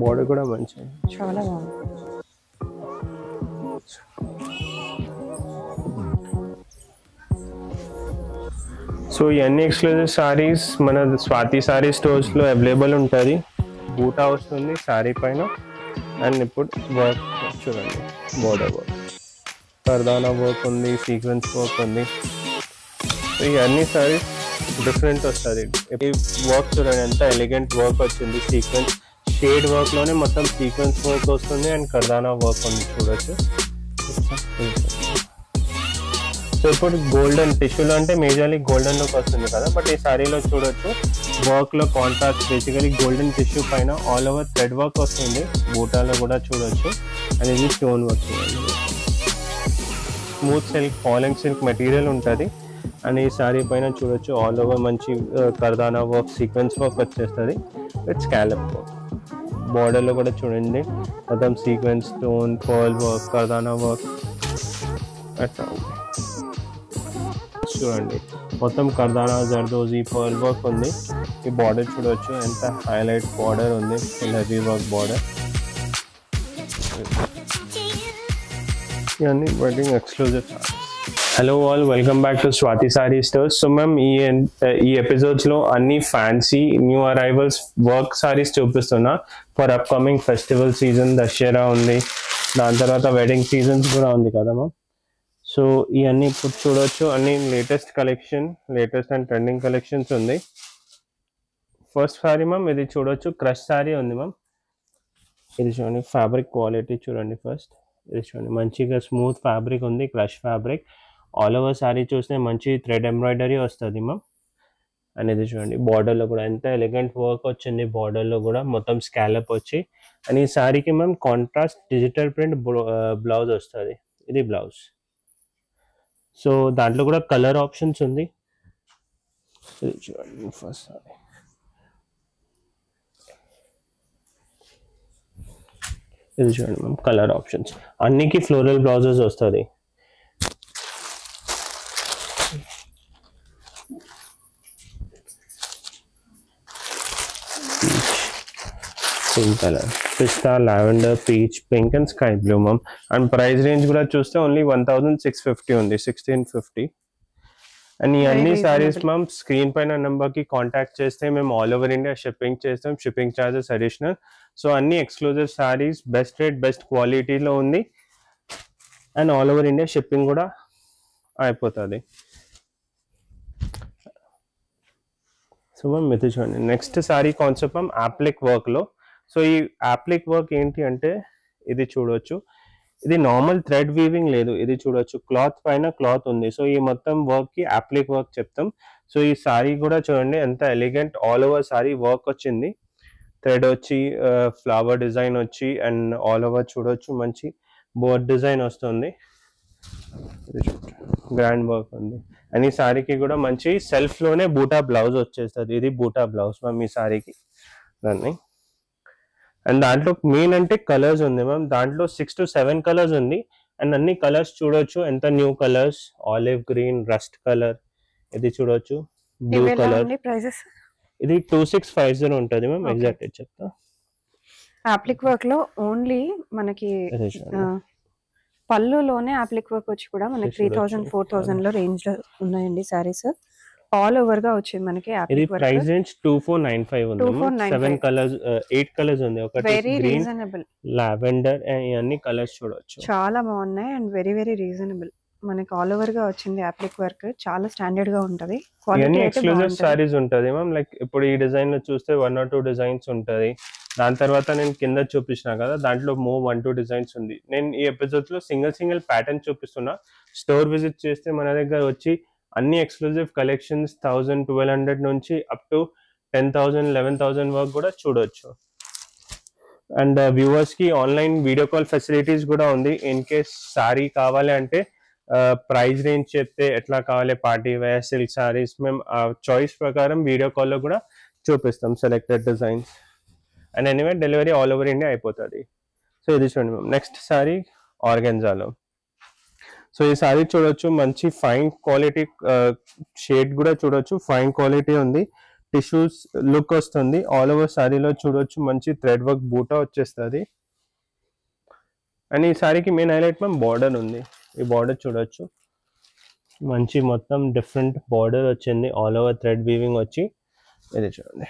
Border కూడా మంచిగా చాలా బాగుంది. సో ఇవన్నీ ఎక్స్క్లూజివ్ సారీస్ మన స్వాతి సారీ స్టోర్స్లో అవైలబుల్ ఉంటుంది. బూటా వస్తుంది సారీ పైన. అండ్ ఇప్పుడు వర్క్ చూడండి, బోర్డర్ వర్క్, కర్దానా వర్క్ ఉంది, సీక్వెన్స్ వర్క్ ఉంది. సో ఇవన్నీ సారీస్ డిఫరెంట్ వస్తుంది. ఈ వర్క్ చూడండి ఎంత ఎలిగెంట్ వర్క్ వచ్చింది. సీక్వెన్స్ షేడ్ వర్క్లోనే మొత్తం సీక్వెన్స్ వర్క్ వస్తుంది అండ్ కర్దానా వర్క్ ఉంది చూడొచ్చు. సో ఇప్పుడు గోల్డెన్ టిష్యూలో అంటే మేజర్లీ గోల్డెన్లోకి వస్తుంది కదా, బట్ ఈ సారీలో చూడొచ్చు వర్క్లో కాంట్రాస్ట్ బేసికలీ గోల్డెన్ టిష్యూ పైన ఆల్ ఓవర్ థ్రెడ్ వర్క్ వస్తుంది. బూటాలో కూడా చూడొచ్చు. అండ్ ఇది స్టోన్ వర్క్ చూడండి. Smooth silk, falling silk material ఉంటుంది. అండ్ ఈ సారీ పైన చూడొచ్చు ఆల్ ఓవర్ మంచి కర్దానా వర్క్, సీక్వెన్స్ వర్క్ వచ్చేస్తుంది విత్ స్కాలప్ వర్క్. బార్డర్లో కూడా చూడండి మొత్తం sequence, stone, pearl work, కర్దానా work అట్లా ఉంది. చూడండి మొత్తం కర్దానా, జర్దోజీ, పర్ల్ వర్క్ ఉంది. ఈ బార్డర్ చూడవచ్చు ఎంత హైలైట్ బార్డర్ ఉంది, హెవీ వర్క్ బార్డర్. ఇవన్నీ wedding exclusive. Hello all, welcome back to Swathi sorry stores. So ma'am ఈ ఎపిసోడ్స్లో అన్ని fancy new arrivals work saris చూపిస్తున్నా for upcoming festival season. Dasara ఉంది, దాని తర్వాత వెడ్డింగ్ సీజన్స్ కూడా ఉంది కదా మ్యామ్. సో ఇవన్నీ ఇప్పుడు చూడవచ్చు, అన్ని latest collection, latest and trending collections ఉంది. ఫస్ట్ సారీ మ్యామ్ ఇది చూడవచ్చు, క్రష్ సారీ ఉంది మ్యామ్. ఇది చూడండి ఫ్యాబ్రిక్ క్వాలిటీ చూడండి. ఫస్ట్ ఇది చూడండి మంచిగా స్మూత్ ఫ్యాబ్రిక్ ఉంది, crush fabric. All over sorry చూస్తే మంచి థ్రెడ్ ఎంబ్రాయిడరీ వస్తుంది మ్యామ్. అండ్ ఇది చూడండి బార్డర్లో కూడా ఎంత ఎలిగెంట్ వర్క్ వచ్చింది. బార్డర్లో కూడా మొత్తం స్కాలప్ వచ్చి. అండ్ ఈ సారీకి ma'am contrast digital print blouse వస్తుంది. ఇది బ్లౌజ్. సో దాంట్లో కూడా కలర్ ఆప్షన్స్ ఉంది. ఇది చూడండి ఫస్ట్ సారీ. ఇది చూడండి మ్యామ్ కలర్ ఆప్షన్స్. అన్నికి ఫ్లోరల్ బ్లౌజెస్ వస్తుంది. పింక్ కలర్, పిస్తా, lavender, peach, pink and sky blue ma'am. And price range కూడా చూస్తే ఓన్లీ 1650 ఉంది, 1650. అండ్ ఈ అన్ని సారీస్ మ్యామ్ స్క్రీన్ పైన నెంబర్కి కాంటాక్ట్ చేస్తే మేము ఆల్ ఓవర్ ఇండియా షిప్పింగ్ చేస్తాం, షిప్పింగ్ ఛార్జెస్ అడిషనల్. సో అన్ని exclusive saris best rate, best క్వాలిటీలో ఉంది. And all over India shipping కూడా అయిపోతుంది. సో మ్యామ్ ఇది చూడండి next sorry concept ma'am appliqué వర్క్లో. సో ఈ యాప్లిక్ వర్క్ ఏంటి అంటే ఇది చూడవచ్చు, ఇది నార్మల్ థ్రెడ్ వీవింగ్ లేదు. ఇది చూడొచ్చు క్లాత్ పైన క్లాత్ ఉంది. సో ఈ మొత్తం వర్క్కి యాప్లిక్ వర్క్ చెప్తాం. సో ఈ సారీ కూడా చూడండి ఎంత elegant all over sorry work వచ్చింది. థ్రెడ్ వచ్చి, ఫ్లవర్ డిజైన్ వచ్చి, అండ్ ఆల్ ఓవర్ చూడొచ్చు మంచి బోర్డ్ డిజైన్ వస్తుంది. గ్రాండ్ వర్క్ ఉంది. అండ్ ఈ సారీకి కూడా మంచి సెల్ఫ్లోనే బూటా బ్లౌజ్ వచ్చేస్తుంది. ఇది బూటా బ్లౌజ్ మ్యామ్ ఈ సారీకి. దాన్ని అండ్ దాంట్లో మెయిన్ అంటే కలర్స్ ఉంది మ్యామ్. దాంట్లో 6 to 7 కలర్స్ ఉంది. అండ్ అన్ని కలర్స్ చూడొచ్చు ఎంత new colours, olive green, rust colour, ఇది చూడొచ్చు బ్లూ కలర్. ఇది 2650 ఉంటుంది మ్యామ్. ఎగ్జాక్ట్ చెప్తా. అప్లిక్ వర్క్ లో ఓన్లీ మనకి పళ్ళులోనే అప్లిక్ వర్క్ వచ్చి కూడా మనకి 3000 4000 లో రేంజ్ లో ఉన్నాయండి సారీస్. ఆల్ ఓవర్ గా వచ్చింది మనకి. ఇది ప్రైస్ రేంజ్ 2495 ఉంది. 7 కలర్స్, 8 కలర్స్ ఉంది. ఒకటి వెరీ గ్రీన్, రీజనబుల్, లావెండర్, ఇవన్నీ కలర్స్ చూడొచ్చు. చాలా బాగున్నాయి అండ్ వెరీ వెరీ రీజనబుల్. మనకి ఆల్ ఓవర్ గా వచ్చింది అప్లిక్ వర్క్. చాలా స్టాండర్డ్ గా ఉంటది. ఇవన్నీ ఎక్స్క్లూజివ్ సారీస్ ఉంటుంది మ్యామ్. లైక్ ఇప్పుడు ఈ డిజైన్ లో చూస్తే 1 or 2 డిజైన్స్ ఉంటుంది. దాని తర్వాత నేను కింద చూపించిన కదా, దాంట్లో 1 2 డిజైన్స్ ఉంది. నేను ఈ ఎపిసోడ్స్ లో సింగిల్ ప్యాటర్న్ చూపిస్తున్నా. స్టోర్ విజిట్ చేస్తే మన దగ్గర వచ్చి అన్ని ఎక్స్క్లూజివ్ కలెక్షన్స్ 1000 1200 నుంచి అప్ టు 10,000 11,000 వరకు కూడా చూడొచ్చు. అండ్ వ్యూవర్స్కి ఆన్లైన్ వీడియో కాల్ ఫెసిలిటీస్ కూడా ఉంది. ఇన్ కేస్ సారీ కావాలి అంటే ప్రైస్ రేంజ్ చెప్తే ఎట్లా కావాలి, పార్టీ వేర్, సిల్క్ సారీస్, మేము చాయిస్ ప్రకారం వీడియో కాల్లో కూడా చూపిస్తాం selected designs. And anyway delivery all over India అయిపోతుంది. సో ఇది చూడండి మ్యామ్ నెక్స్ట్ సారీ ఆర్గెన్జాలో. సో ఈ సారీ చూడొచ్చు మంచి ఫైన్ క్వాలిటీ, షేడ్ కూడా చూడొచ్చు ఫైన్ క్వాలిటీ ఉంది. టిష్యూస్ లుక్ వస్తుంది. ఆల్ ఓవర్ సారీలో చూడొచ్చు మంచి థ్రెడ్ వర్క్ బూటా వచ్చేస్తుంది. అండ్ ఈ సారీకి మెయిన్ హైలైట్ మ్యామ్ బార్డర్ ఉంది. ఈ బార్డర్ చూడొచ్చు మంచి మొత్తం డిఫరెంట్ బార్డర్ వచ్చింది. ఆల్ ఓవర్ థ్రెడ్ వీవింగ్ వచ్చి ఇది చూడండి.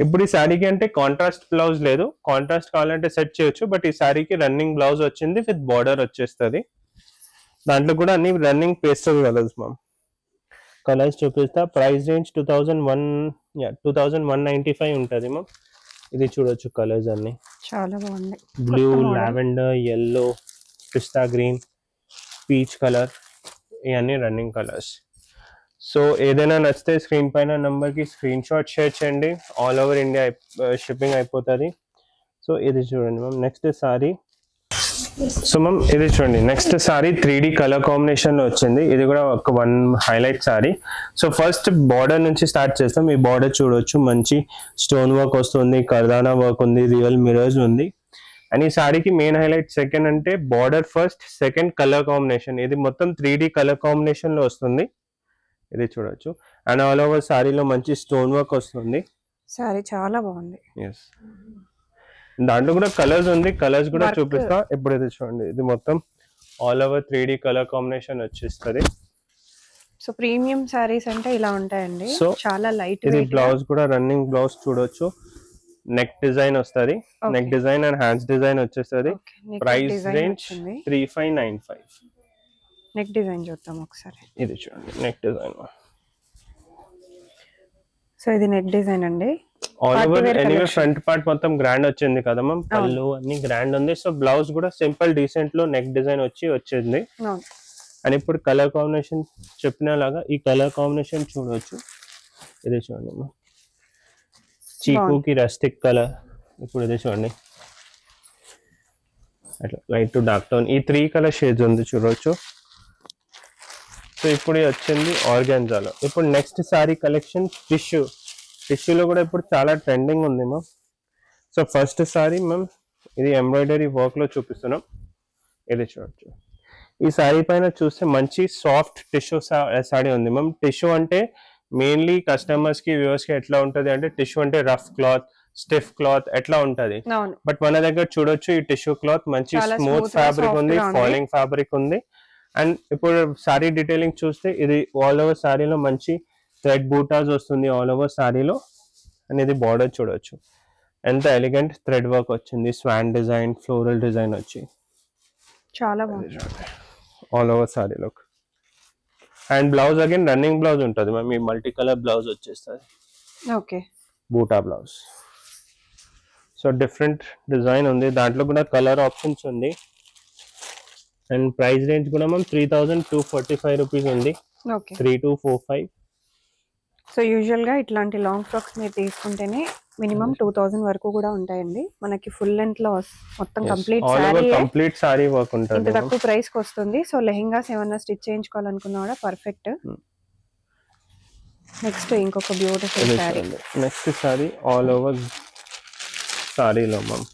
ఇప్పుడు ఈ శారీకి అంటే కాంట్రాస్ట్ బ్లౌజ్ లేదు, కాంట్రాస్ట్ కావాలంటే సెట్ చేయొచ్చు. బట్ ఈ శారీకి రన్నింగ్ బ్లౌజ్ వచ్చింది విత్ బార్డర్ వచ్చేస్తుంది. దాంట్లో కూడా అన్ని running pastel colours ma'am. Colours చూపిస్తా. ప్రైస్ రేంజ్ 2195 ఉంటుంది మ్యామ్. ఇది చూడొచ్చు కలర్స్ అన్ని చాలా బాగున్నాయి. బ్లూ, లావెండర్, yellow, పిస్తా గ్రీన్, పీచ్ కలర్, ఇవన్నీ రన్నింగ్ కలర్స్. సో ఏదైనా నచ్చితే స్క్రీన్ పైన నెంబర్కి స్క్రీన్ షాట్ షేర్ చేయండి. ఆల్ ఓవర్ ఇండియా షిప్పింగ్ అయిపోతుంది. సో ఇది చూడండి ma'am. Next sorry. So ma'am ఇది చూడండి నెక్స్ట్ సారీ 3D కలర్ కాంబినేషన్లో వచ్చింది. ఇది కూడా ఒక one highlight sorry. So first border నుంచి స్టార్ట్ చేస్తాం. ఈ బార్డర్ చూడొచ్చు మంచి స్టోన్ వర్క్ వస్తుంది, కర్దానా వర్క్ ఉంది, రియల్ మిరర్స్ ఉంది. అండ్ ఈ సారీకి మెయిన్ హైలైట్ సెకండ్ అంటే border first, second colour combination. ఇది మొత్తం 3D కలర్ కాంబినేషన్లో వస్తుంది. ఇది చూడొచ్చు. అండ్ ఆల్ ఓవర్ సారీలో మంచి స్టోన్ వర్క్ వస్తుంది. సారీ చాలా బాగుంది. ఎస్, దాంట్లో కూడా కలర్స్ ఉంది, కలర్స్ కూడా చూపిస్తా. ఇప్పుడు ఇది చూడండి, ఇది మొత్తం all over 3D colour combination వచ్చేస్తుంది. సో ప్రీమియం సారీస్ అంటే ఇలా ఉంటాయండి. సో చాలా లైట్. ఇది బ్లౌజ్ కూడా రన్నింగ్ బ్లౌజ్ చూడొచ్చు. నెక్ డిజైన్ వస్తుంది, neck design and hands design వచ్చేస్తుంది. Price range 3595. నెక్ డిజైన్ చూద్దాం ఒకసారి. ఇది చూడండి నెక్ డిజైన్. సో ఇది నెక్ డిజైన్ అండి. All over anyway front part మొత్తం గ్రాండ్ వచ్చింది కదా మ్యామ్. పళ్ళు అన్ని గ్రాండ్ ఉంది. సో బ్లౌజ్ కూడా సింపుల్ డీసెంట్ లో నెక్ డిజైన్ వచ్చింది. అండ్ ఇప్పుడు కలర్ కాంబినేషన్ చెప్పినలాగా ఈ కలర్ కాంబినేషన్ చూడవచ్చు. ఇది చూడండి మ్యామ్, చీకుకి రస్టిక్ కలర్. ఇప్పుడు ఇది చూడండి అట్లా లైట్ టు డార్క్ టోన్. ఈ 3 కలర్ షేడ్స్ ఉంది చూడవచ్చు. సో ఇప్పుడు వచ్చింది ఆర్గాన్జాలో. ఇప్పుడు నెక్స్ట్ సారీ కలెక్షన్ టిష్యూలో కూడా ఇప్పుడు చాలా ట్రెండింగ్ ఉంది ma'am. So first sorry ma'am ఇది ఎంబ్రాయిడరీ వర్క్లో చూపిస్తున్నాం. ఇది చూడొచ్చు. ఈ సారీ పైన చూస్తే మంచి సాఫ్ట్ టిష్యూ సారీ ఉంది మ్యామ్. టిష్యూ అంటే మెయిన్లీ కస్టమర్స్కి వ్యూవర్స్కి ఎట్లా ఉంటుంది అంటే టిష్యూ అంటే రఫ్ క్లాత్, స్టిఫ్ క్లాత్ ఎట్లా ఉంటది. బట్ మన దగ్గర చూడొచ్చు ఈ టిష్యూ క్లాత్ మంచి స్మూత్ ఫ్యాబ్రిక్ ఉంది, ఫాలింగ్ ఫ్యాబ్రిక్ ఉంది. అండ్ ఇప్పుడు సారీ డీటెయిలింగ్ చూస్తే ఇది ఆల్ ఓవర్ సారీలో మంచి థ్రెడ్ బూటాస్ వస్తుంది ఆల్ ఓవర్ సారీలో. అండ్ ఇది బార్డర్ చూడొచ్చు ఎంత ఎలిగెంట్ థ్రెడ్ వర్క్ వచ్చింది, స్వాన్ డిజైన్, ఫ్లోరల్ డిజైన్ వచ్చి చాలా బాగుంది ఆల్ ఓవర్ సారీలో. And blouse again running blouse ఉంటుంది మ్యామ్. ఈ మల్టీ కలర్ బ్లౌజ్ వచ్చేస్తుంది. ఓకే, బూటా బ్లౌజ్. సో డిఫరెంట్ డిజైన్ ఉంది, దాంట్లో కూడా కలర్ ఆప్షన్స్ ఉంది. అండ్ ప్రైస్ రేంజ్ కూడా మ్యామ్ 3245 రూపీస్ ఉంది. 3245. సో యూజువల్ గా ఇట్లాంటి లాంగ్ ఫ్రాక్స్ మీరు తీసుకుంటేనే మినిమం 2000 వరకు కూడా ఉంటాయండి. మనకి ఫుల్ లెంత్ లో మొత్తం కంప్లీట్ సారీ వర్క్ ఉంటుంది. ఇంత తక్కువ ప్రైస్ కి వస్తుంది. సో లెహెంగాస్ ఏమన్నా స్టిచ్ చేయించుకోవాలనుకున్నా కూడా పర్ఫెక్ట్. నెక్స్ట్ ఇంకొక beautiful sari. Next sari all over సారీలో మ్యామ్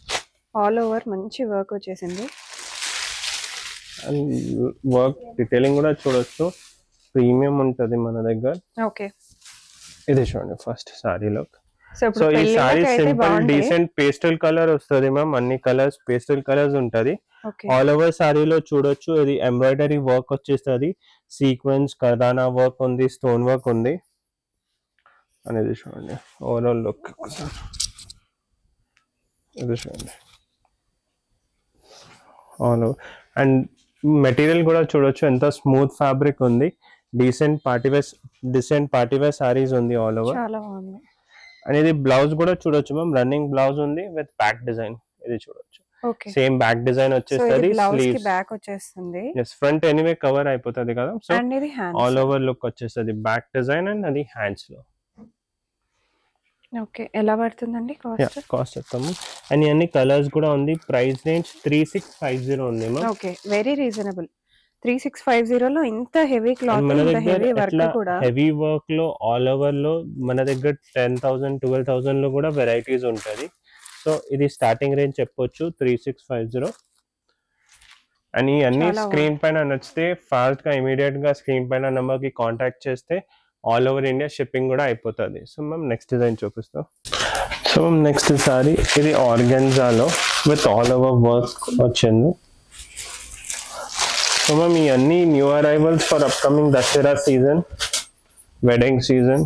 ఆల్ ఓవర్ మంచి వర్క్ వచ్చేసింది. అండ్ వర్క్ డీటెయిలింగ్ కూడా చూడొచ్చు, ప్రీమియం ఉంటుంది మన దగ్గర. ఓకే, ఇది చూడండి ఫస్ట్ సారీలో. సో ఈ sorry simple decent pastel colour వస్తుంది మ్యామ్. అన్ని కలర్స్ పేస్టల్ కలర్స్ ఉంటది. ఆల్ ఓవర్ సారీలో చూడొచ్చు ఇది ఎంబ్రాయిడరీ వర్క్ వచ్చేస్తుంది, సీక్వెన్స్ కర్దానా వర్క్ ఉంది, స్టోన్ వర్క్ ఉంది. అనేది చూడండి ఓవరాల్ లుక్. ఇది చూడండి ఆల్ ఓవర్. అండ్ మెటీరియల్ కూడా చూడొచ్చు ఎంత స్మూత్ ఫ్యాబ్రిక్ ఉంది. డీసెంట్ పార్టీవేర్ సారీస్ ఉంది ఆల్ ఓవర్. అనేది బ్లౌజ్ కూడా చూడొచ్చు మ్యామ్, రన్నింగ్ బ్లౌజ్ ఉంది విత్ బ్యాక్ డిజైన్. ఇది చూడొచ్చు సేమ్ బ్యాక్ డిజైన్ వచ్చేస్తుంది. బ్యాక్ వచ్చేస్తుంది, ఫ్రంట్ ఎనీవే కవర్ అయిపోతుంది కదా. సో ఆల్ ఓవర్ లుక్ వచ్చేస్తుంది బ్యాక్ డిజైన్. అండ్ అది హ్యాండ్స్ లో. ఓకే, ఎలా పడుతుందండి కాస్ట్ చెప్తాము. అండ్ అన్ని కలర్స్ కూడా ఉంది. ప్రైస్ రేంజ్ 3650 ఉంది మ్యామ్. Okay, very reasonable. 3650 లో ఇంత హెవీ క్లాత్, ఇంత హెవీ వర్క్ కూడా. హెవీ వర్క్ లో ఆల్ ఓవర్ లో మన దగ్గర 10,000 12,000 లో కూడా వెరైటీస్ ఉంటది. సో ఇది స్టార్టింగ్ రేంజ్ చెప్పొచ్చు 3650. అండ్ ఈ అన్ని స్క్రీన్ పైన నచ్చితే ఫాస్ట్ గా ఇమీడియట్ గా స్క్రీన్ పైన నెంబర్ కి కాంటాక్ట్ చేస్తే ఆల్ ఓవర్ ఇండియా షిప్పింగ్ కూడా అయిపోతుంది. సో మ్యామ్ నెక్స్ట్ డిజైన్ చూపిస్తాం. సో నెక్స్ట్ సారీ ఇది ఆర్గెన్జాలో విత్ ఆల్ ఓవర్ వర్క్ వచ్చింది. సో మ్యామ్ ఇవన్నీ new arrivals for upcoming Dasara season, wedding season.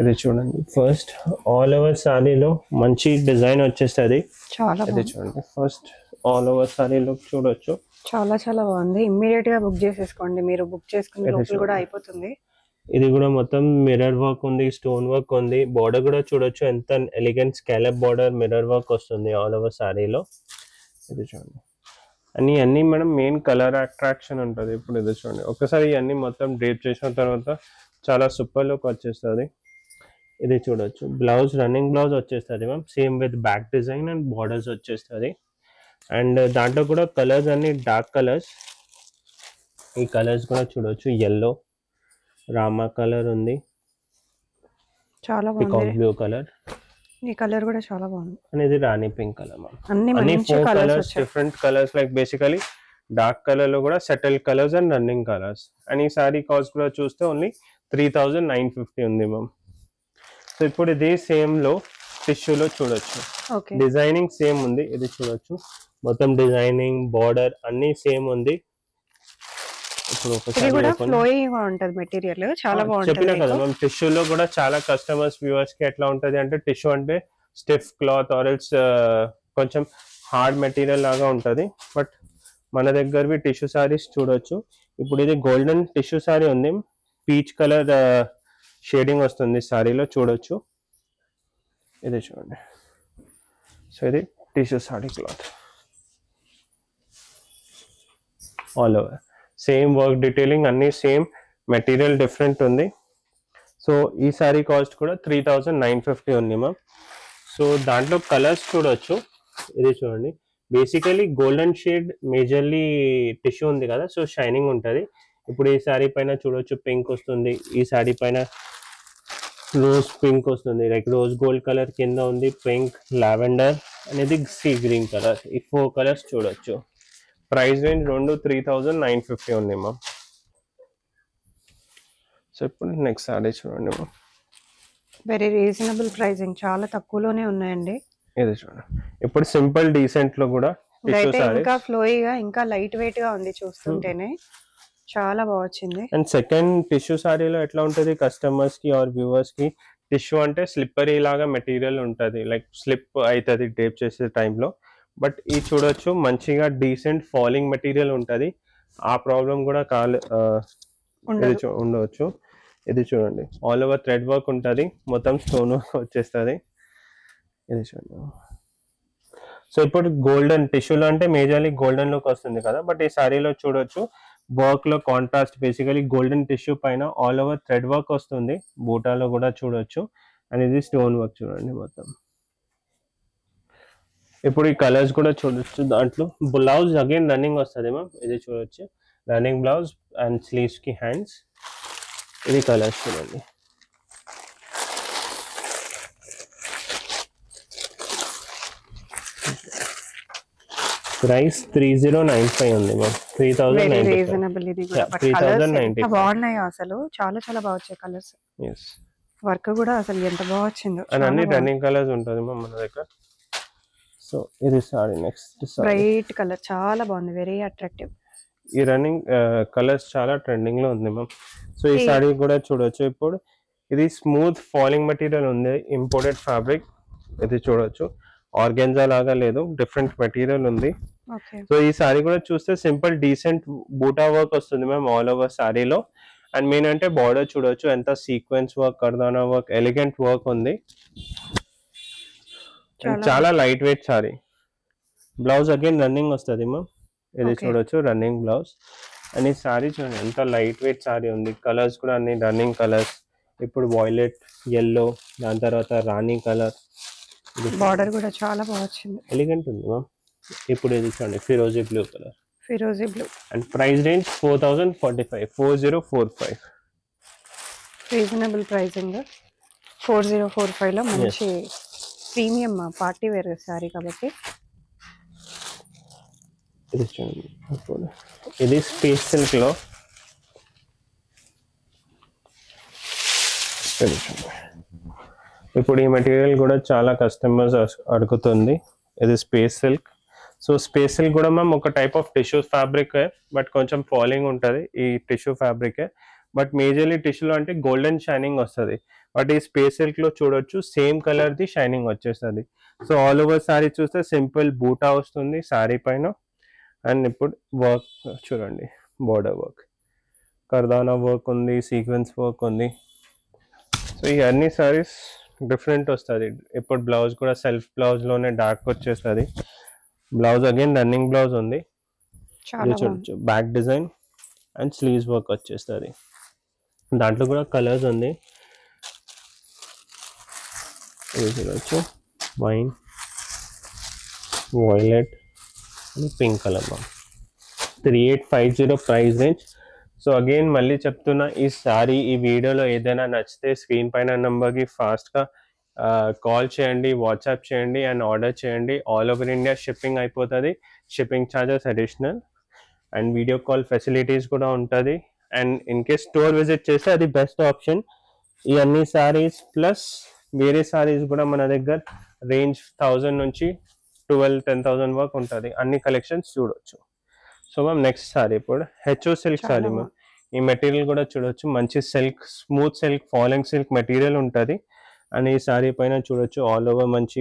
ఇది చూడండి, ఫస్ట్ ఆల్ ఓవర్ సారీలో మంచి డిజైన్ వచ్చేస్తుంది. చాలా ఇది చూడండి, ఫస్ట్ ఆల్ ఓవర్ సారీలో చూడొచ్చు. చాలా చాలా బాగుంది. ఇమ్మీడియట్ గా బుక్ చేసేసుకోండి, మీరు బుక్ చేసుకునే లోపల కూడా అయిపోతుంది. ఇది కూడా మొత్తం మిర్రర్ వర్క్ ఉంది, స్టోన్ వర్క్ ఉంది. బార్డర్ కూడా చూడొచ్చు, ఎంత elegant scallop border, mirror work వస్తుంది ఆల్ ఓవర్ సారీలో. ఇది చూడండి, అన్ని మేడం మెయిన్ కలర్ అట్రాక్షన్ ఉంటుంది. ఇప్పుడు ఇది చూడండి, ఒకసారి ఇవన్నీ మొత్తం డ్రేప్ చేసిన తర్వాత చాలా సూపర్ లుక్ వచ్చేస్తుంది. ఇది చూడొచ్చు, బ్లౌజ్ రన్నింగ్ బ్లౌజ్ వచ్చేస్తుంది ma'am, same with back design and borders వచ్చేస్తుంది. అండ్ దాంట్లో కూడా కలర్స్ అన్ని డార్క్ కలర్స్. ఈ కలర్స్ కూడా చూడొచ్చు, ఎల్లో, రామా కలర్ ఉంది, చాలా పికాక్ బాగుంది. బ్లూ కలర్, ఈ కలర్ కూడా చాలా బాగుంది. అండ్ ఇది రాణి పింక్ కలర్ మ్యామ్. అన్ని అన్ని మంచి 4 కలర్స్ కలర్స్, వచ్చాయి. Different colours, like basically dark colour లో కూడా settle colours and running colours. And ఈ సారీ కాస్ట్ కూడా చూస్తే ఓన్లీ 3950 ఉంది మ్యామ్. సో ఇప్పుడు ఇది సేమ్ లో టిష్యూలో చూడొచ్చు, ఓకే, డిజైనింగ్ సేమ్ ఉంది. ఇది చూడొచ్చు, మొత్తం డిజైనింగ్ బార్డర్ అన్ని సేమ్ ఉంది. ఇప్పుడు ఇది ఒకసారి కూడా open- ఫ్లోయింగ్ గా ఉంటది మెటీరియల్, చాలా చెప్పినా కదా బాగుంటది. మ్యామ్, టిష్యూలో కూడా చాలా కస్టమర్స్ వ్యూవర్స్ కి ఎట్లా ఉంటది అంటే, టిష్యూ అంటే స్టిఫ్ క్లాత్ ఆర్ ఎల్స్ కొంచెం హార్డ్ మెటీరియల్ లాగా ఉంటది. బట్ మన దగ్గరవి టిష్యూ సారీస్ చూడొచ్చు. ఇప్పుడు ఇది గోల్డెన్ టిష్యూ సారీ ఉంది, పీచ్ కలర్ షేడింగ్ వస్తుంది సారీలో చూడొచ్చు. ఇది చూడండి, సో ఇది tissue sorry cloth all over, same work detailing అన్ని సేమ్, మెటీరియల్ డిఫరెంట్ ఉంది. సో ఈ సారీ కాస్ట్ కూడా 3950 ఉంది మ్యామ్. సో దాంట్లో కలర్స్ చూడొచ్చు. ఇది చూడండి, basically golden shade majorly tissue ఉంది కదా, సో షైనింగ్ ఉంటుంది. ఇప్పుడు ఈ సారీ పైన చూడొచ్చు పింక్ వస్తుంది, ఈ సారీ పైన రోజ్ పింక్ వస్తుంది, లైక్ రోజ్ గోల్డ్ కలర్ కింద ఉంది, పింక్, లావెండర్ అనేది సీ గ్రీన్ కలర్. ఈ 4 కలర్స్ చూడొచ్చు. ప్రైస్ రేంజ్ 3950 ఉంది మ్యామ్. సో ఇప్పుడు నెక్స్ట్ సారీ చూడండి మ్యామ్. వెరీ రీజనబుల్ ప్రైసింగ్, చాలా తక్కువలోనే ఉన్నాయండి. ఇది చూడండి, ఇప్పుడు సింపుల్ డీసెంట్ లో కూడా టిష్యూ ఇదైతే సారీ. ఇంకా ఫ్లోయిగా, ఇంకా లైట్ వెయిట్ గా ఉంది చూస్తుంటేనే, చాలా బాగా వచ్చింది. అండ్ సెకండ్ టిష్యూ సారీలో ఎట్లా ఉంటుంది, కస్టమర్స్ కి ఆర్ వ్యూవర్స్ కి, టిష్యూ అంటే స్లిప్పరీ లాగా మెటీరియల్ ఉంటుంది, లైక్ స్లిప్ అవుతుంది డ్రేప్ చేసే టైంలో. బట్ ఇది చూడొచ్చు, మంచిగా డీసెంట్ ఫాలింగ్ మెటీరియల్ ఉంటుంది, ఆ ప్రాబ్లం కూడా ఉండవచ్చు. ఇది చూడండి, ఆల్ ఓవర్ థ్రెడ్ వర్క్ ఉంటుంది, మొత్తం స్టోన్ వర్క్ వచ్చేస్తుంది. ఇది చూడండి. సో ఇప్పుడు గోల్డెన్ టిష్యూలో అంటే మేజర్లీ గోల్డెన్ లుక్ వస్తుంది కదా, బట్ ఈ సారీలో చూడొచ్చు వర్క్ లో కాంట్రాస్ట్, బేసికలీ గోల్డెన్ టిష్యూ పైన ఆల్ ఓవర్ థ్రెడ్ వర్క్ వస్తుంది, బూటాలో కూడా చూడొచ్చు. అండ్ ఇది స్టోన్ వర్క్ చూడండి మొత్తం. ఇప్పుడు ఈ కలర్స్ కూడా చూడొచ్చు. దాంట్లో బ్లౌజ్ అగైన్ రన్నింగ్ వస్తుంది మ్యామ్. ఇది చూడొచ్చు, రన్నింగ్ బ్లౌజ్ అండ్ స్లీవ్స్ కి హ్యాండ్స్. ఇది కలర్స్ చూడండి. ప్రైస్ 3095 ఉంది మ్యామ్. 3095. రీజనబుల్ ఇది కూడా. Yeah, but colours 3095. ఎంత బాగున్నాయో అసలు, చాలా చాలా బాగా వచ్చాయి కలర్స్. ఎస్, వర్క్ కూడా అసలు ఎంత బాగా వచ్చిందో, అండ్ అన్ని రన్నింగ్ కలర్స్ ఉంటుంది మ్యామ్ మన దగ్గర. సో ఇది sorry, next sorry bright colour, చాలా బాగుంది, వెరీ అట్రాక్టివ్. ఈ రన్నింగ్ కలర్స్ చాలా ట్రెండింగ్ లో ఉంది మ్యామ్. సో ఈ సారీ కూడా చూడొచ్చు. ఇప్పుడు ఇది స్మూత్ ఫాలింగ్ మెటీరియల్ ఉంది, ఇంపోర్టెడ్ ఫ్యాబ్రిక్. ఇది చూడొచ్చు, ఆర్గెన్జా లాగా లేదు, డిఫరెంట్ మెటీరియల్ ఉంది. ఓకే, సో ఈ సారీ కూడా చూస్తే సింపుల్ డీసెంట్ బూటా వర్క్ వస్తుంది మ్యామ్ ఆల్ ఓవర్ సారీలో. అండ్ మెయిన్ అంటే బార్డర్ చూడొచ్చు, ఎంత sequence work, కర్దానా work, elegant work ఉంది. చాలా light weight sari. Blouse again running వస్తుంది మ్యామ్. ఇది చూడొచ్చు, రన్నింగ్ బ్లౌజ్. అండ్ ఈ సారీ చూడండి, ఎంత లైట్ వెయిట్ సారీ ఉంది. కలర్స్ కూడా అన్ని రన్నింగ్ కలర్స్. ఇప్పుడు వాయిలెట్, ఎల్లో, దాని తర్వాత రాణి కలర్. బార్డర్ కూడా చాలా బాగా వచ్చింది, ఎలిగెంట్ ఉంది మ్యామ్. ఇప్పుడు ఇది చూడండి, ఫిరోజీ బ్లూ కలర్. ఫిరోజీ blue. And price range 4045, 4045. Reasonable pricing, 4045 లో మంచి ప్రీమియం పార్టీ వేర్ సారీ కాబట్టి. ఇది చూడండి, ఇది స్పేస్ సిల్క్ లో ఇప్పుడు ఈ మెటీరియల్ కూడా చాలా కస్టమర్స్ అడుగుతుంది. ఇది space silk. So space silk కూడా మ్యామ్ ఒక type of tissue fabric, but కొంచెం ఫాలింగ్ ఉంటుంది ఈ టిష్యూ ఫ్యాబ్రిక్. బట్ మేజర్లీ టిష్యూలో అంటే గోల్డెన్ షైనింగ్ వస్తుంది. బట్ ఈ స్పేస్ సిల్క్లో చూడొచ్చు సేమ్ కలర్ది షైనింగ్ వచ్చేస్తుంది. సో ఆల్ ఓవర్ శారీ చూస్తే సింపుల్ బూటా వస్తుంది శారీ పైన. అండ్ ఇప్పుడు వర్క్ చూడండి, బోర్డర్ వర్క్, కర్దానా వర్క్ ఉంది, సీక్వెన్స్ వర్క్ ఉంది. సో ఈ అన్ని సారీస్ డిఫరెంట్ వస్తుంది. ఇప్పుడు బ్లౌజ్ కూడా సెల్ఫ్ బ్లౌజ్లోనే డార్క్ వచ్చేస్తుంది. బ్లౌజ్ అగైన్ రన్నింగ్ బ్లౌజ్ ఉంది. చూడొచ్చు back design and sleeves work వచ్చేస్తుంది. దాంట్లో కూడా కలర్స్ ఉంది. ఇది చూడొచ్చు, wine, violet and pink colour. 3850 price range. So again మళ్ళీ చెప్తున్నా, ఈ సారీ ఈ వీడియోలో ఏదైనా నచ్చితే స్క్రీన్ పైన నెంబర్కి ఫాస్ట్గా కాల్ చేయండి, వాట్సాప్ చేయండి అండ్ ఆర్డర్ చేయండి. ఆల్ ఓవర్ ఇండియా షిప్పింగ్ అయిపోతుంది. Shipping charges additional and video call facilities కూడా ఉంటుంది. And in case store visit చేస్తే అది బెస్ట్ ఆప్షన్. ఈ అన్ని సారీస్ ప్లస్ వేరే సారీస్ కూడా మన దగ్గర రేంజ్ 1000 నుంచి 12-10,000 వరకు ఉంటుంది. అన్ని కలెక్షన్స్ చూడొచ్చు. సో మ్యామ్ నెక్స్ట్ సారీ ఇప్పుడు హెచ్ఓ సిల్క్ సారీ మ్యామ్. ఈ మెటీరియల్ కూడా చూడొచ్చు, మంచి silk, smooth silk, falling silk material ఉంటుంది. అండ్ ఈ సారీ పైన చూడొచ్చు ఆల్ ఓవర్ మంచి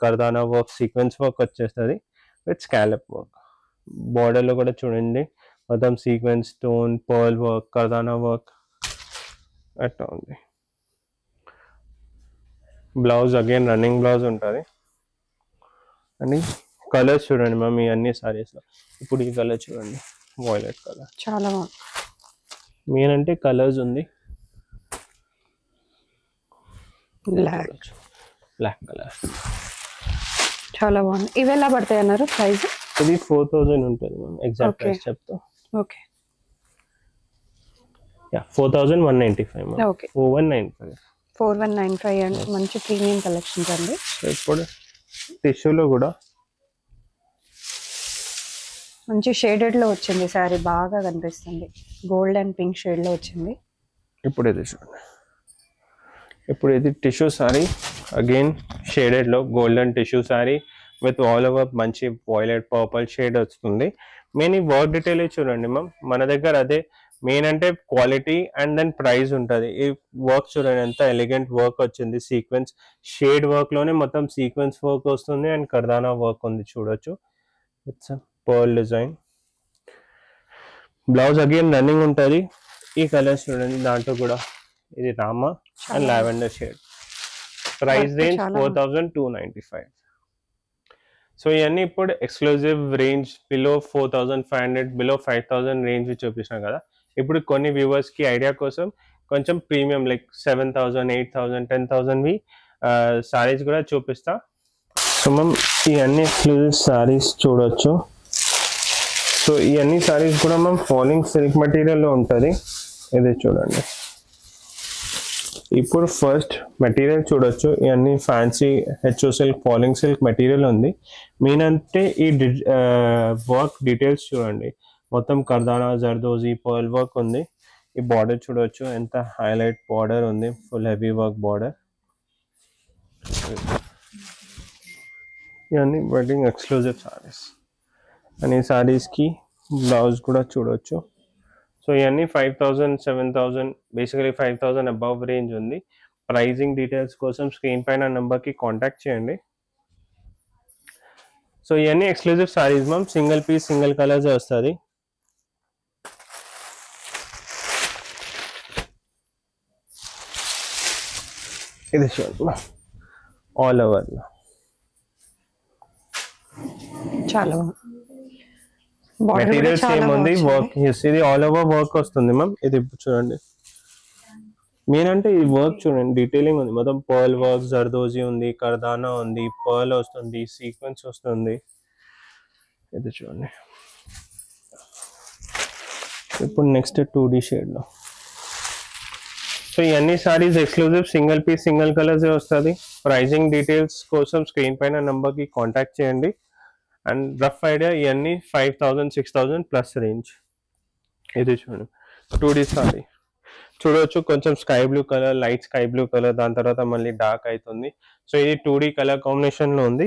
కర్దానా వర్క్, సీక్వెన్స్ వర్క్ వచ్చేస్తుంది విత్ స్కాలప్ వర్క్. బార్డర్లో కూడా చూడండి మొత్తం sequence, stone, pearl work, కర్దానా work అట్లా ఉంది. బ్లౌజ్ అగైన్ రన్నింగ్ బ్లౌజ్ ఉంటుంది. అని కలర్స్ చూడండి మ్యామ్ ఈ అన్ని సారీస్లో. ఇప్పుడు ఈ కలర్ చూడండి, వైలెట్ కలర్, చాలా బాగుంది. మెయిన్ అంటే కలర్స్ ఉంది. బ్లాక్ కలర్ చాలా బాగుంది. ఇవి ఎలా పడతాయి అన్నారు ప్రైస్? ఇది 4000 ఉంటుంది మ్యామ్. ఎగ్జాక్ట్ ప్రైస్ చెప్తా. Okay, 4195 ma'am. ఓకే, 4195 అండి. మంచి ప్రీమియం కలెక్షన్స్ అండి. ఇప్పుడు టిష్యూలో కూడా మంచి షేడెడ్ లో వచ్చింది సారీ, బాగా కనిపిస్తుంది. గోల్డ్ అండ్ పింక్ షేడ్ లో వచ్చింది. ఇప్పుడు ఇది చూడండి, ఇప్పుడు ఇది టిష్యూ సారీ అగైన్ షేడెడ్ లో golden tissue sorry with all over మంచి వైలెట్ పర్పుల్ షేడ్ వస్తుంది. మెయిన్ ఈ వర్క్ డీటెయిల్ చూడండి మ్యామ్. మన దగ్గర అదే మెయిన్ అంటే క్వాలిటీ అండ్ దెన్ ప్రైస్ ఉంటుంది. ఈ వర్క్ చూడండి ఎంత ఎలిగెంట్ వర్క్ వచ్చింది. సీక్వెన్స్ షేడ్ వర్క్ లోనే మొత్తం సీక్వెన్స్ వర్క్ వస్తుంది అండ్ కర్దానా వర్క్ ఉంది చూడొచ్చు. It's pearl design. Blouse again running ఉంటుంది. ఈ కలర్స్ చూడండి, దాంట్లో కూడా ఇది Rama and lavender shade. Price range 4295. So ఇవన్నీ ఇప్పుడు exclusive range below 4500, below 5000 range చూపించాం కదా. ఇప్పుడు కొన్ని వ్యూవర్స్కి ఐడియా కోసం కొంచెం ప్రీమియం లైక్ 7000, 8000, 10,000వి సారీస్ కూడా చూపిస్తా. సో మ్యామ్ ఇవన్నీ ఎక్స్క్లూజివ్ సారీస్ చూడొచ్చు. సో ఇవన్నీ సారీస్ కూడా మ్యామ్ ఫాలింగ్ సిల్క్ మెటీరియల్లో ఉంటుంది. ఇది చూడండి, ఇప్పుడు ఫస్ట్ మెటీరియల్ చూడొచ్చు. ఇవన్నీ fancy HO silk, falling silk material ఉంది. మెయిన్ అంటే ఈ వర్క్ డీటెయిల్స్ చూడండి, మొత్తం కర్దానా, జర్దోజీ, పర్ల్ వర్క్ ఉంది. ఈ బార్డర్ చూడొచ్చు ఎంత హైలైట్ బార్డర్ ఉంది, ఫుల్ హెవీ వర్క్ బార్డర్. ఇవన్నీ వెడ్డింగ్ ఎక్స్క్లూజివ్ సారీస్. అండ్ ఈ సారీస్కి బ్లౌజ్ కూడా చూడొచ్చు. సో ఇవన్నీ 5000, 7000, బేసికలీ 5000 అబవ్ రేంజ్ ఉంది. ప్రైజింగ్ డీటెయిల్స్ కోసం స్క్రీన్ పైన నెంబర్కి కాంటాక్ట్ చేయండి. సో ఇవన్నీ exclusive sarees ma'am. Single piece, single colours వస్తుంది. ఇది చూడండి ఆల్ ఓవర్ చాలా మెటీరియల్ సేమ్ ఉంది. వర్క్ ఇది ఆల్ ఓవర్ వర్క్ వస్తుంది మ్యామ్. ఇది చూడండి, మెయిన్ అంటే ఈ వర్క్ చూడండి, డీటెయిలింగ్ ఉంది మొత్తం. పర్ల్ వర్క్, జర్దోజీ ఉంది, కర్దానా ఉంది, పర్ల్ వస్తుంది, సీక్వెన్స్ వస్తుంది. ఇది చూడండి. ఇప్పుడు నెక్స్ట్ 2D షేడ్లో. సో ఇవన్నీ sarees exclusive single piece, single colours వస్తుంది. ప్రైజింగ్ డీటెయిల్స్ కోసం స్క్రీన్ పైన నెంబర్కి కాంటాక్ట్ చేయండి. అండ్ రఫ్ ఐడియా ఇవన్నీ 5000, 6000 ప్లస్ రేంజ్. ఇది చూడండి 2D సారీ, చూడొచ్చు కొంచెం sky blue colour, light sky blue colour, దాని తర్వాత మళ్ళీ డార్క్ అవుతుంది. సో ఇది 2D కలర్ కాంబినేషన్ లో ఉంది.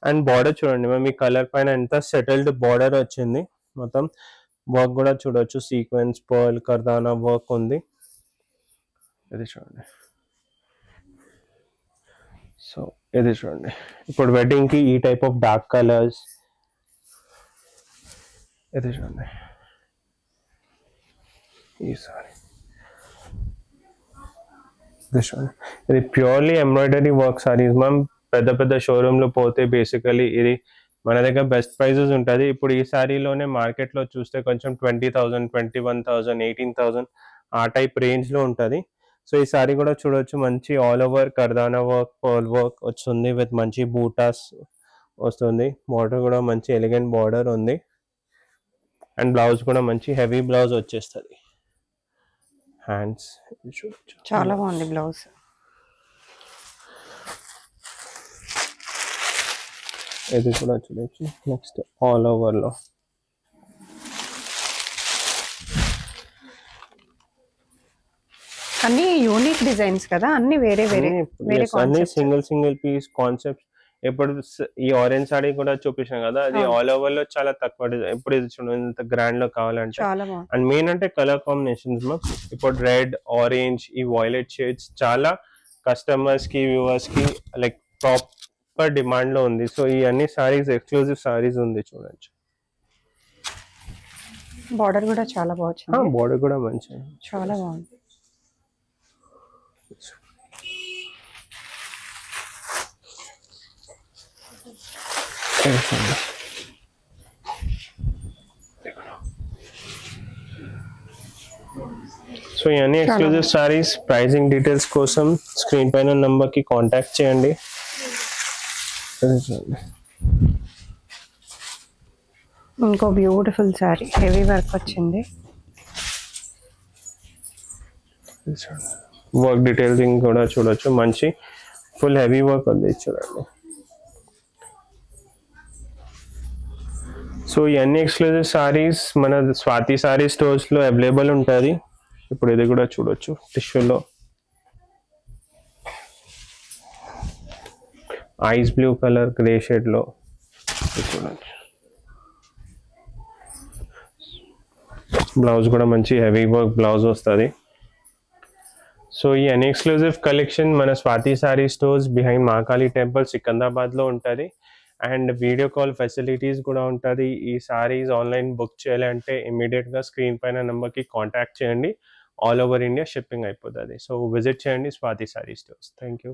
అండ్ బార్డర్ చూడండి మ్యామ్, ఈ కలర్ పైన ఎంత సెటిల్డ్ బార్డర్ వచ్చింది. మొత్తం వర్క్ కూడా చూడొచ్చు, సీక్వెన్స్, పర్ల్, కర్దానా వర్క్ ఉంది. ఇది చూడండి. సో ఇది చూడండి, ఇప్పుడు వెడ్డింగ్ కి ఈ టైప్ ఆఫ్ డార్క్ కలర్స్. ఇది చూడండి, ఈ సారీ ఇది చూడండి, ఇది purely embroidery work saris ma'am. పెద్ద పెద్ద షోరూమ్ లో పోతే బేసికలీ ఇది మన దగ్గర బెస్ట్ ప్రైజెస్ ఉంటుంది. ఇప్పుడు ఈ సారీలోనే మార్కెట్లో చూస్తే కొంచెం 20,000, 21,000, 18,000 ఆ టైప్ రేంజ్లో ఉంటుంది. సో ఈ సారీ కూడా చూడొచ్చు, మంచి ఆల్ ఓవర్ కర్దానా వర్క్, పర్ల్ వర్క్ వస్తుంది విత్ మంచి బూటాస్ వస్తుంది. బార్డర్ కూడా మంచి ఎలిగెంట్ బార్డర్ ఉంది. అండ్ బ్లౌజ్ కూడా మంచి హెవీ బ్లౌజ్ వచ్చేస్తుంది. హ్యాండ్స్ చూడొచ్చు, చాలా బాగుంది బ్లౌజ్. ఇది కూడా చూడొచ్చు. నెక్స్ట్ ఆల్ ఓవర్ లో అన్ని యూనిక్ డిజైన్స్ కదా, అన్ని వేరే వేరే వేరే అన్ని సింగిల్ పీస్ కాన్సెప్ట్. ఇప్పుడు ఈ ఆరెంజ్ సారీ కూడా చూపించాం కదా, అది ఆల్ ఓవర్ లో చాలా తక్కువ డిజైన్. ఇప్పుడు ఇది చూడండి ఎంత గ్రాండ్ లో కావాలంటే. చాలా బాగుంది. అండ్ మెయిన్ అంటే కలర్ కాంబినేషన్స్ లో ఇప్పుడు రెడ్, ఆరెంజ్, ఈ వైలెట్ షేడ్స్ చాలా కస్టమర్స్ కి, వ్యూవర్స్ కి లైక్ ప్రాపర్ డిమాండ్ లో ఉంది. సో ఈ అన్ని సారీస్ ఎక్స్క్లూజివ్ సారీస్ ఉంది చూడొచ్చు. బార్డర్ కూడా చాలా బాగుంది. బార్డర్ కూడా మంచి, చాలా బాగుంది. సో ఇవన్నీ ఎక్స్క్లూజివ్ సారీస్. ప్రైజింగ్ డీటెయిల్స్ కోసం స్క్రీన్ పైన నంబర్ కి కాంటాక్ట్ చేయండి. ఇంకో బ్యూటిఫుల్ సారీ, హెవీ వర్క్ వచ్చింది. వర్క్ డీటెయిల్సింగ్ కూడా చూడొచ్చు, మంచి ఫుల్ హెవీ వర్క్ ఉంది చూడండి. సో ఇవన్నీ ఎక్స్క్లూజివ్ సారీస్ మన స్వాతి సారీ స్టోర్స్ లో అవైలబుల్ ఉంటుంది. ఇప్పుడు ఇది కూడా చూడొచ్చు, టిష్యూలో ice blue colour, grey shade లో చూడొచ్చు. బ్లౌజ్ కూడా మంచి హెవీ వర్క్ బ్లౌజ్ వస్తుంది. సో ఈ అన్ఎక్స్క్లూజివ్ కలెక్షన్ మన Swathi sorry Stores behind Mahakali temple Secunderabad లో ఉంటుంది. అండ్ వీడియో కాల్ ఫెసిలిటీస్ కూడా ఉంటుంది. ఈ సారీస్ ఆన్లైన్ బుక్ చేయాలంటే ఇమీడియట్ గా స్క్రీన్ పైన నెంబర్ కి కాంటాక్ట్ చేయండి. ఆల్ ఓవర్ ఇండియా షిప్పింగ్ అయిపోతుంది. సో విజిట్ చేయండి Swathi sorry stores. Thank you.